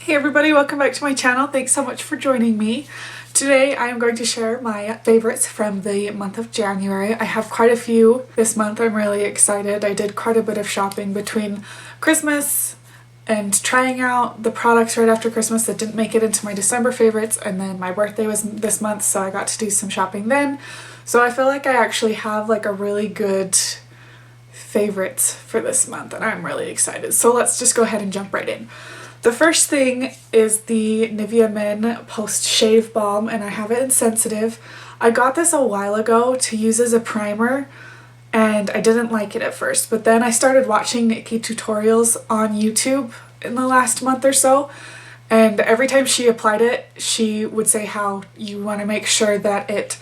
Hey everybody, welcome back to my channel. Thanks so much for joining me. Today I am going to share my favorites from the month of January. I have quite a few this month. I'm really excited. I did quite a bit of shopping between Christmas and trying out the products right after Christmas that didn't make it into my December favorites, and then my birthday was this month, so I got to do some shopping then. So I feel like I actually have like a really good favorites for this month and I'm really excited. So let's just go ahead and jump right in. The first thing is the Nivea Men Post Shave Balm, and I have it in Sensitive. I got this a while ago to use as a primer and I didn't like it at first, but then I started watching Nikki tutorials on YouTube in the last month or so, and every time she applied it she would say how you want to make sure that it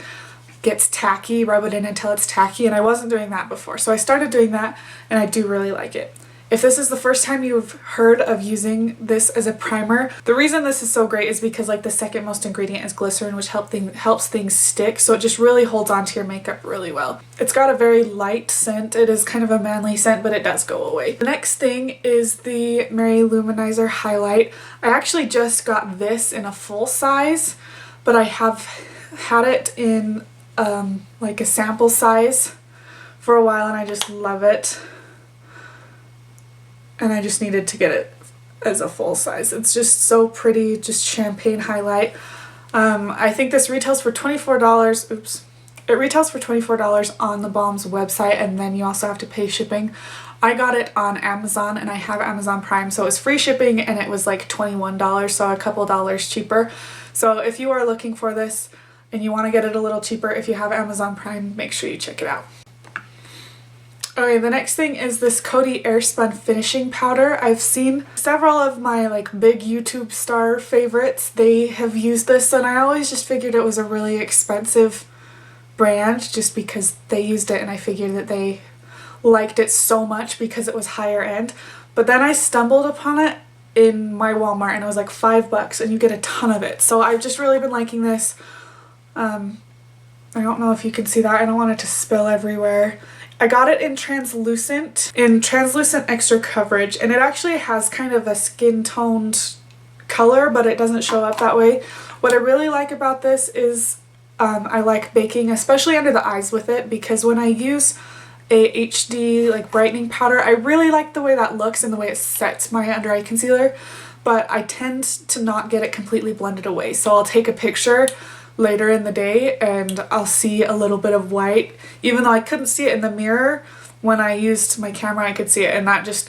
gets tacky, rub it in until it's tacky, and I wasn't doing that before, so I started doing that and I do really like it. If this is the first time you've heard of using this as a primer, the reason this is so great is because like the second most ingredient is glycerin, which helps things stick, so it just really holds onto your makeup really well. It's got a very light scent. It is kind of a manly scent, but it does go away. The next thing is the Marylou Highlight. I actually just got this in a full size, but I have had it in like a sample size for a while and I just love it. And I just needed to get it as a full size. It's just so pretty, just champagne highlight. I think this retails for $24. Oops. It retails for $24 on the Balm's website, and then you also have to pay shipping. I got it on Amazon and I have Amazon Prime, so it was free shipping and it was like $21, so a couple dollars cheaper. So if you are looking for this and you want to get it a little cheaper, if you have Amazon Prime, make sure you check it out. Okay, the next thing is this Coty Airspun Finishing Powder. I've seen several of my like big YouTube star favorites. They have used this and I always just figured it was a really expensive brand just because they used it, and I figured that they liked it so much because it was higher end. But then I stumbled upon it in my Walmart and it was like $5 and you get a ton of it. So I've just really been liking this. I don't know if you can see that. I don't want it to spill everywhere. I got it in translucent extra coverage, and it actually has kind of a skin toned color, but it doesn't show up that way. What I really like about this is I like baking, especially under the eyes with it, because when I use a HD like brightening powder, I really like the way that looks and the way it sets my under eye concealer, but I tend to not get it completely blended away. So I'll take a picture later in the day and I'll see a little bit of white, even though I couldn't see it in the mirror. When I used my camera I could see it, and that just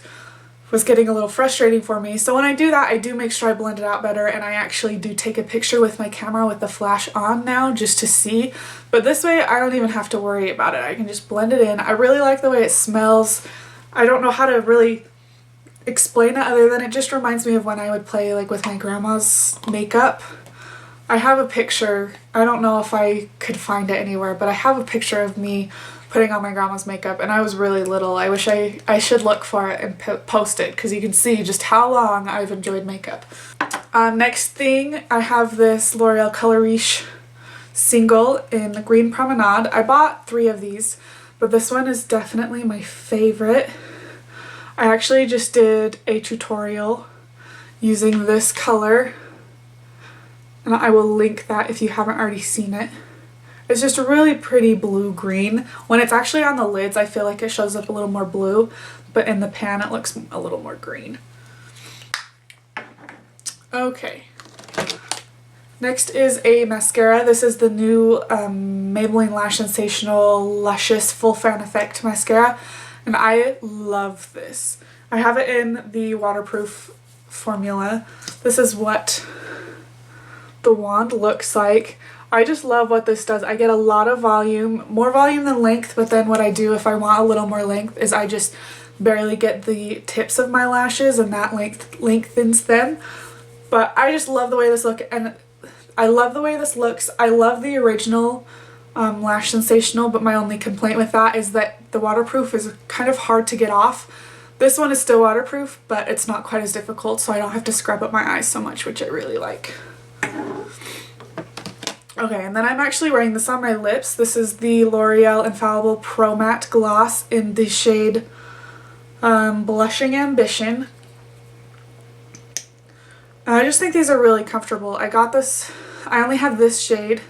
was getting a little frustrating for me. So when I do that, I do make sure I blend it out better, and I actually do take a picture with my camera with the flash on now just to see. But this way I don't even have to worry about it. I can just blend it in. I really like the way it smells. I don't know how to really explain it other than it just reminds me of when I would play like with my grandma's makeup. I have a picture, I don't know if I could find it anywhere, but I have a picture of me putting on my grandma's makeup and I was really little. I wish I should look for it and post it because you can see just how long I've enjoyed makeup. Next thing, I have this L'Oreal Color Riche single in the Green Promenade. I bought 3 of these, but this one is definitely my favorite. I actually just did a tutorial using this color, and I will link that if you haven't already seen it. It's just a really pretty blue-green. When it's actually on the lids, I feel like it shows up a little more blue, but in the pan it looks a little more green. Okay. Next is a mascara. This is the new Maybelline Lash Sensational Luscious Full Fan Effect Mascara, and I love this. I have it in the waterproof formula. This is what the wand looks like. I just love what this does. I get a lot of volume, more volume than length, but then what I do if I want a little more length is I just barely get the tips of my lashes and that lengthens them. But I just love the way this looks, and I love the way this looks. I love the original Lash Sensational, but my only complaint with that is that the waterproof is kind of hard to get off. This one is still waterproof, but it's not quite as difficult, so I don't have to scrub up my eyes so much, which I really like. Okay, and then I'm actually wearing this on my lips. This is the L'Oreal Infallible Pro Matte Gloss in the shade Blushing Ambition. And I just think these are really comfortable. I got this, I only have this shade,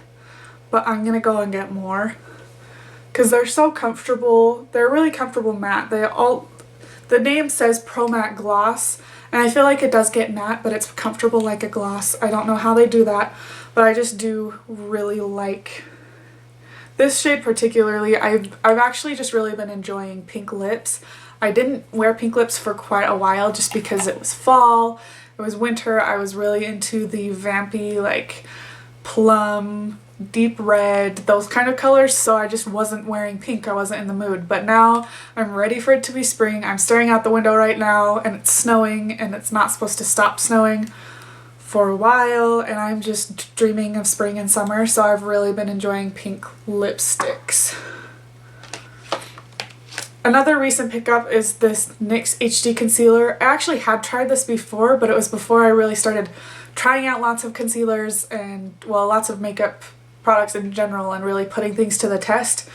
but I'm gonna go and get more because they're so comfortable. They're really comfortable matte. The name says Pro Matte Gloss, and I feel like it does get matte, but it's comfortable like a gloss. I don't know how they do that, but I just do really like this shade particularly. I've actually just really been enjoying pink lips. I didn't wear pink lips for quite a while just because it was fall, it was winter. I was really into the vampy, like plum, deep red, those kind of colors, so I just wasn't wearing pink. I wasn't in the mood. But now I'm ready for it to be spring. I'm staring out the window right now and it's snowing, and it's not supposed to stop snowing for a while, and I'm just dreaming of spring and summer, so I've really been enjoying pink lipsticks. Another recent pickup is this NYX HD Concealer. I actually had tried this before, but it was before I really started trying out lots of concealers and, well, lots of makeup products in general and really putting things to the test.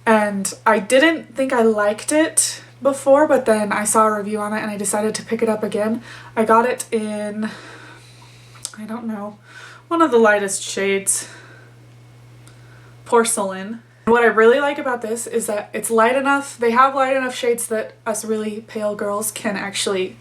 And I didn't think I liked it before, but then I saw a review on it and I decided to pick it up again. I got it in, I don't know, one of the lightest shades, Porcelain. What I really like about this is that it's light enough. They have light enough shades that us really pale girls can actually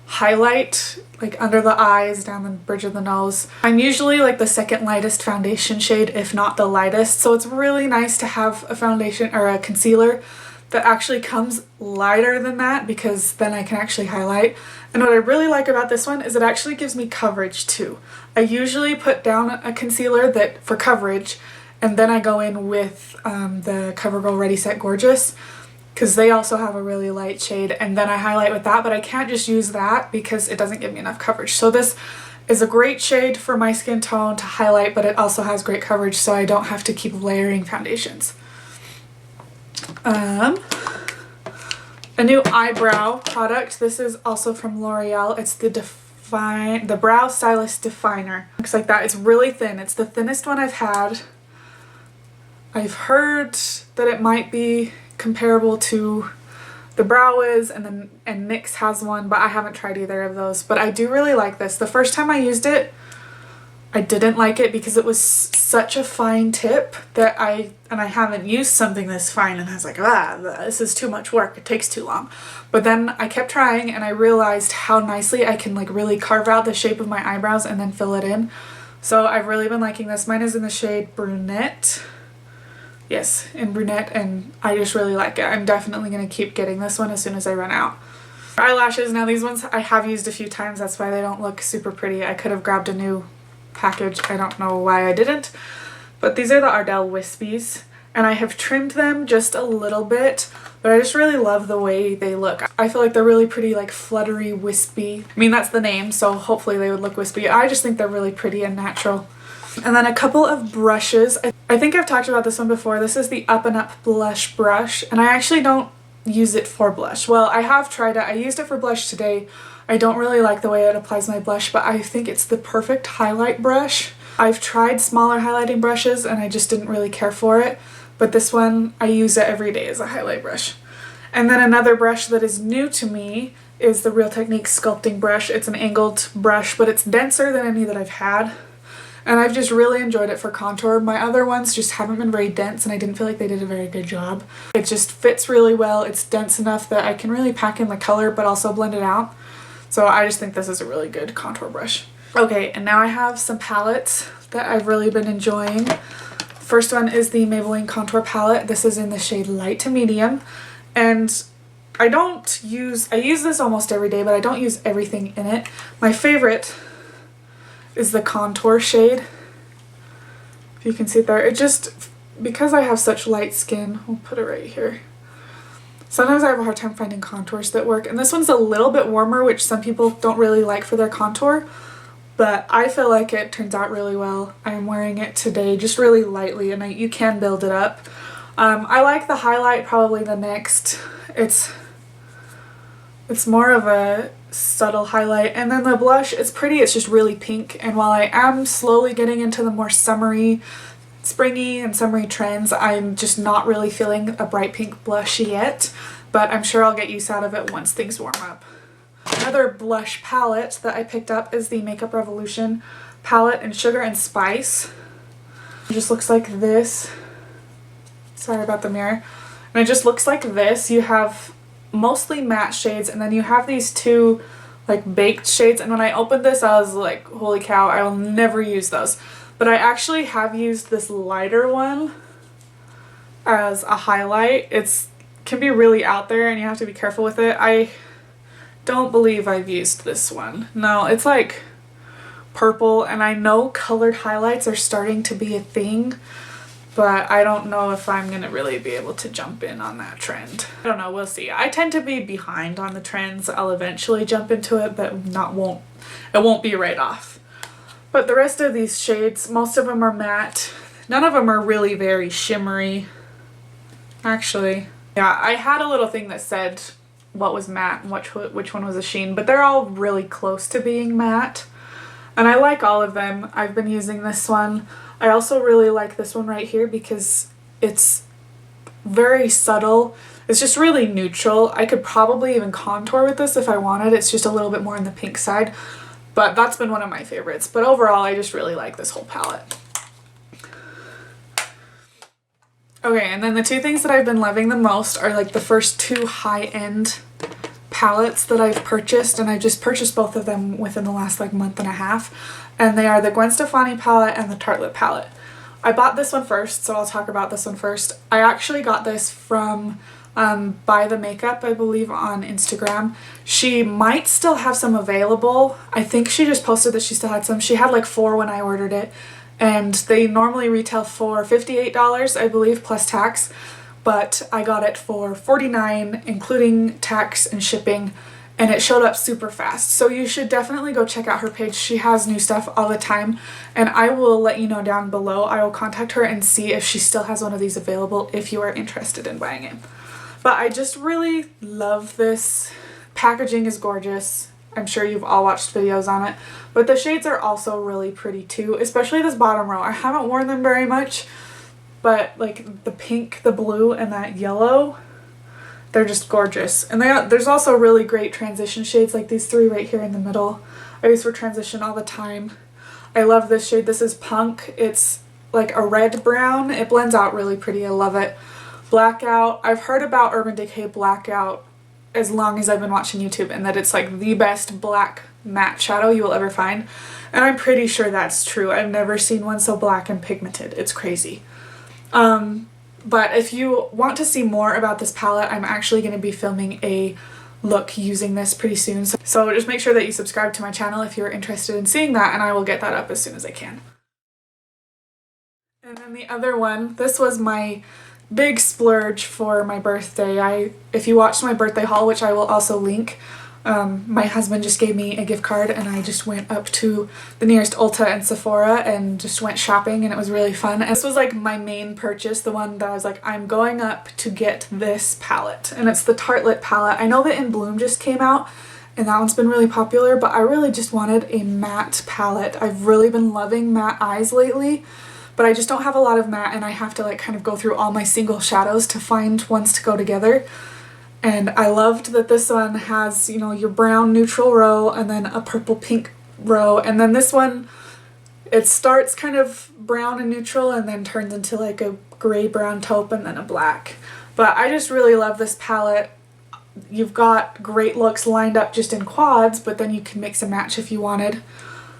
highlight, like under the eyes, down the bridge of the nose. I'm usually like the second lightest foundation shade, if not the lightest, so it's really nice to have a foundation or a concealer that actually comes lighter than that, because then I can actually highlight. And what I really like about this one is it actually gives me coverage too. I usually put down a concealer that for coverage, and then I go in with the CoverGirl Ready Set Gorgeous, because they also have a really light shade, and then I highlight with that, but I can't just use that because it doesn't give me enough coverage. So this is a great shade for my skin tone to highlight, but it also has great coverage, so I don't have to keep layering foundations. A new eyebrow product. This is also from L'Oreal. It's the Brow Stylist Definer. Looks like that. It's really thin. It's the thinnest one I've had. I've heard that it might be comparable to the Brow Wiz, and NYX has one, but I haven't tried either of those. But I do really like this. The first time I used it, I didn't like it because it was such a fine tip that I haven't used something this fine, and I was like, this is too much work, it takes too long. But then I kept trying and I realized how nicely I can like really carve out the shape of my eyebrows and then fill it in. So I've really been liking this. Mine is in the shade Brunette. Yes, in Brunette, and I just really like it. I'm definitely going to keep getting this one as soon as I run out. Eyelashes, now these ones I have used a few times, that's why they don't look super pretty. I could have grabbed a new package, I don't know why I didn't. But these are the Ardell Wispies, and I have trimmed them just a little bit, but I just really love the way they look. I feel like they're really pretty, like fluttery, wispy. I mean, that's the name, so hopefully they would look wispy. I just think they're really pretty and natural. And then a couple of brushes. I think I've talked about this one before. This is the Up and Up blush brush, and I actually don't use it for blush. Well, I have tried it. I used it for blush today. I don't really like the way it applies my blush, but I think it's the perfect highlight brush. I've tried smaller highlighting brushes and I just didn't really care for it, but this one, I use it every day as a highlight brush. And then another brush that is new to me is the Real Techniques sculpting brush. It's an angled brush, but it's denser than any that I've had. And I've just really enjoyed it for contour. My other ones just haven't been very dense, and I didn't feel like they did a very good job. It just fits really well. It's dense enough that I can really pack in the color but also blend it out. So I just think this is a really good contour brush. Okay, and now I have some palettes that I've really been enjoying. First one is the Maybelline Contour Palette. This is in the shade Light to Medium. And I use this almost every day, but I don't use everything in it. My favorite is the contour shade. If you can see it there. It just, because I have such light skin, we'll put it right here. Sometimes I have a hard time finding contours that work, and this one's a little bit warmer, which some people don't really like for their contour, but I feel like it turns out really well. I'm wearing it today just really lightly, and you can build it up. I like the highlight probably the next. It's more of a subtle highlight, and then the blush, it's pretty, it's just really pink, and while I am slowly getting into the more summery, springy and summery trends, I'm just not really feeling a bright pink blush yet, but I'm sure I'll get use out of it once things warm up. another blush palette that I picked up is the Makeup Revolution palette in Sugar and Spice. It just looks like this. Sorry about the mirror. And it just looks like this. You have mostly matte shades, and then you have these two like baked shades, and when I opened this I was like, holy cow, I will never use those. But I actually have used this lighter one as a highlight. It can be really out there and you have to be careful with it. I don't believe I've used this one. No, it's like purple, and I know colored highlights are starting to be a thing, but I don't know if I'm gonna really be able to jump in on that trend. I don't know, we'll see. I tend to be behind on the trends. I'll eventually jump into it, but it won't be right off. But the rest of these shades, most of them are matte. None of them are really very shimmery. Actually, yeah, I had a little thing that said what was matte and which one was a sheen, but they're all really close to being matte. And I like all of them. I've been using this one. I also really like this one right here because it's very subtle. It's just really neutral. I could probably even contour with this if I wanted. It's just a little bit more on the pink side, but that's been one of my favorites. But overall, I just really like this whole palette. Okay, and then the two things that I've been loving the most are like the first two high-end palettes that I've purchased, and I just purchased both of them within the last like month and a half, and they are the Gwen Stefani palette and the Tartelette palette. I bought this one first, so I'll talk about this one first. I actually got this from Buy the Makeup, I believe, on Instagram. She might still have some available. I think she just posted that she still had some. She had like 4 when I ordered it, and they normally retail for $58, I believe, plus tax. But I got it for $49, including tax and shipping, and it showed up super fast. So you should definitely go check out her page. She has new stuff all the time, and I will let you know down below. I will contact her and see if she still has one of these available if you are interested in buying it. But I just really love this. Packaging is gorgeous. I'm sure you've all watched videos on it, but the shades are also really pretty too, especially this bottom row. I haven't worn them very much, but like the pink, the blue, and that yellow, they're just gorgeous. And there's also really great transition shades like these 3 right here in the middle. I use for transition all the time. I love this shade. This is Punk. It's like a red brown. It blends out really pretty. I love it. Blackout. I've heard about Urban Decay Blackout as long as I've been watching YouTube, and that it's like the best black matte shadow you will ever find. And I'm pretty sure that's true. I've never seen one so black and pigmented. It's crazy. But if you want to see more about this palette, I'm actually going to be filming a look using this pretty soon. So just make sure that you subscribe to my channel if you're interested in seeing that, and I will get that up as soon as I can. And then the other one, this was my big splurge for my birthday. If you watched my birthday haul, which I will also link, my husband just gave me a gift card, and I just went up to the nearest Ulta and Sephora and just went shopping, and it was really fun. And this was like my main purchase, the one that I was like, I'm going up to get this palette, and it's the Tartelette palette. I know that In Bloom just came out, and that one's been really popular, but I really just wanted a matte palette. I've really been loving matte eyes lately, but I just don't have a lot of matte, and I have to like kind of go through all my single shadows to find ones to go together. And I loved that this one has, you know, your brown neutral row and then a purple pink row, and then this one, it starts kind of brown and neutral and then turns into like a gray brown taupe and then a black. But I just really love this palette. You've got great looks lined up just in quads, but then you can mix and match if you wanted.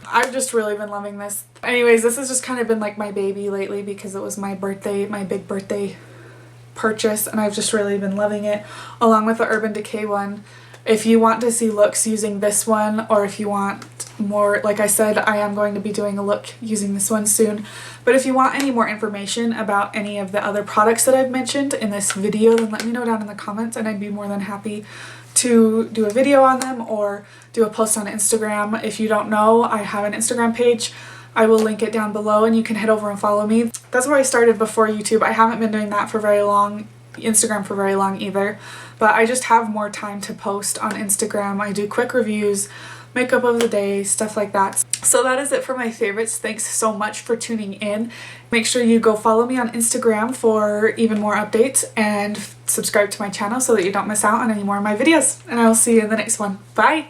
I've just really been loving this. Anyways, this has just kind of been like my baby lately because it was my birthday, my big birthday purchase, and I've just really been loving it, along with the Urban Decay one. If you want to see looks using this one, or if you want more, like I said, I am going to be doing a look using this one soon. But if you want any more information about any of the other products that I've mentioned in this video, then let me know down in the comments, and I'd be more than happy to do a video on them or do a post on Instagram. If you don't know, I have an Instagram page. I will link it down below, and you can head over and follow me. That's where I started before YouTube. I haven't been doing that for very long, Instagram for very long either, but I just have more time to post on Instagram. I do quick reviews, makeup of the day, stuff like that. So that is it for my favorites. Thanks so much for tuning in. Make sure you go follow me on Instagram for even more updates, and subscribe to my channel so that you don't miss out on any more of my videos. And I will see you in the next one. Bye!